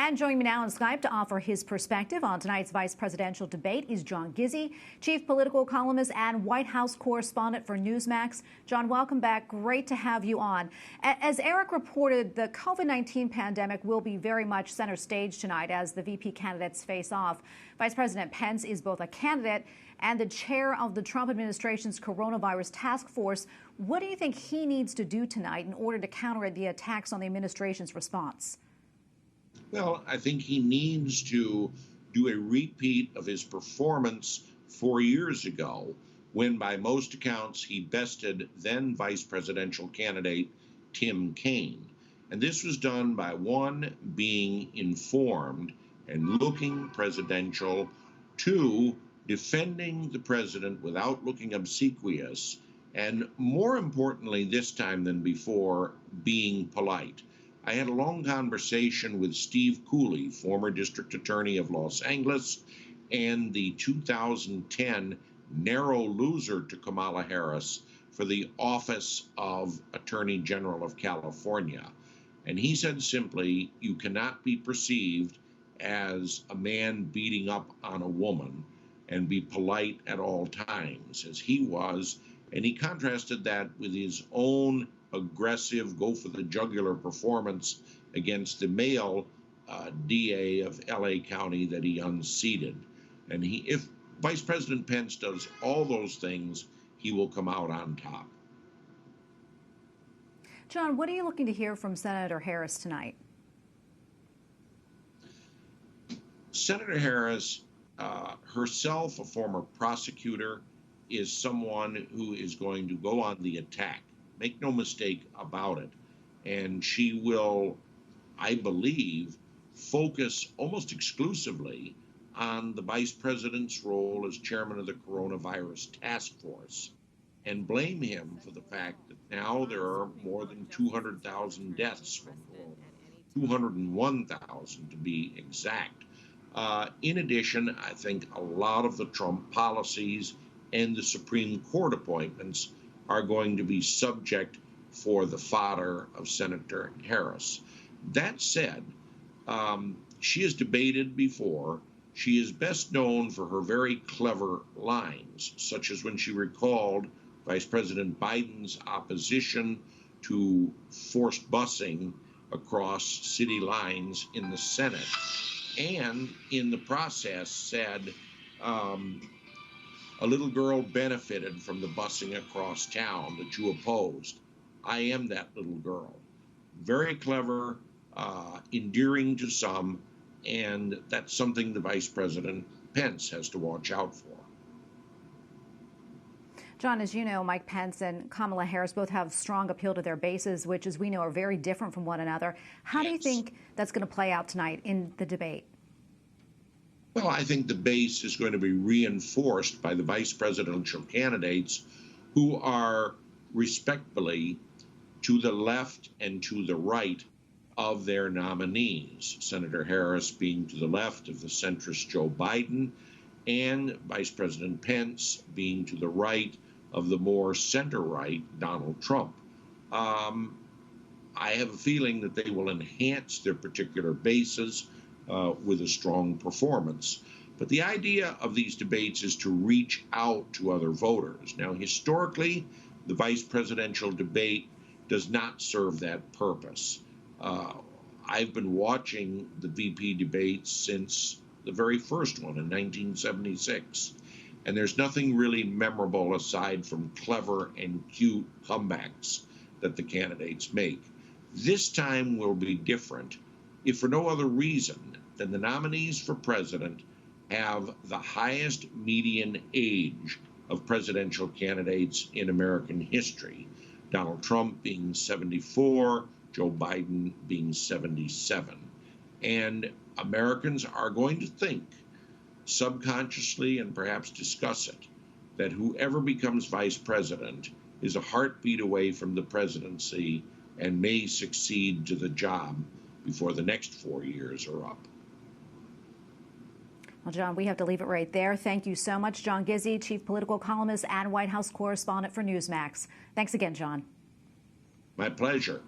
And joining me now on Skype to offer his perspective on tonight's vice presidential debate is John Gizzi, chief political columnist and White House correspondent for Newsmax. John, welcome back. Great to have you on. As Eric reported, the COVID-19 pandemic will be very much center stage tonight as the VP candidates face off. Vice President Pence is both a candidate and the chair of the Trump administration's coronavirus task force. What do you think he needs to do tonight in order to counter the attacks on the administration's response? Well, I think he needs to do a repeat of his performance 4 years ago when, by most accounts, he bested then vice presidential candidate Tim Kaine. And this was done by, one, being informed and looking presidential, two, defending the president without looking obsequious, and more importantly this time than before, being polite. I had a long conversation with Steve Cooley, former district attorney of Los Angeles and the 2010 narrow loser to Kamala Harris for the office of Attorney General of California. And he said simply, you cannot be perceived as a man beating up on a woman and be polite at all times, as he was. And he contrasted that with his own aggressive, go for the jugular performance against the male DA of LA County that he unseated. And if Vice President Pence does all those things, he will come out on top. John, what are you looking to hear from Senator Harris tonight? Senator Harris, herself a former prosecutor, is someone who is going to go on the attack. Make no mistake about it. And she will, I believe, focus almost exclusively on the vice president's role as chairman of the coronavirus task force and blame him for the fact that now there are more than 200,000 deaths from corona, 201,000 to be exact. In addition, I think a lot of the Trump policies and the Supreme Court appointments are going to be subject for the fodder of Senator Harris. That said, she has debated before. She is best known for her very clever lines, such as when she recalled Vice President Biden's opposition to forced busing across city lines in the Senate, and in the process said, a little girl benefited from the busing across town that you opposed. I am that little girl. Very clever, endearing to some, and that's something the Vice President Pence has to watch out for. John, as you know, Mike Pence and Kamala Harris both have strong appeal to their bases, which, as we know, are very different from one another. How do you think that's going to play out tonight in the debate? Well, I think the base is going to be reinforced by the vice presidential candidates who are respectfully to the left and to the right of their nominees, Senator Harris being to the left of the centrist Joe Biden and Vice President Pence being to the right of the more center-right Donald Trump. I have a feeling that they will enhance their particular bases with a strong performance. But the idea of these debates is to reach out to other voters. Now, historically, the vice presidential debate does not serve that purpose. I've been watching the VP debates since the very first one in 1976, and there's nothing really memorable aside from clever and cute comebacks that the candidates make. This time will be different, if for no other reason than the nominees for president have the highest median age of presidential candidates in American history, Donald Trump being 74, Joe Biden being 77. And Americans are going to think, subconsciously and perhaps discuss it, that whoever becomes vice president is a heartbeat away from the presidency and may succeed to the job before the next 4 years are up. Well, John, we have to leave it right there. Thank you so much, John Gizzi, chief political columnist and White House correspondent for Newsmax. Thanks again, John. My pleasure.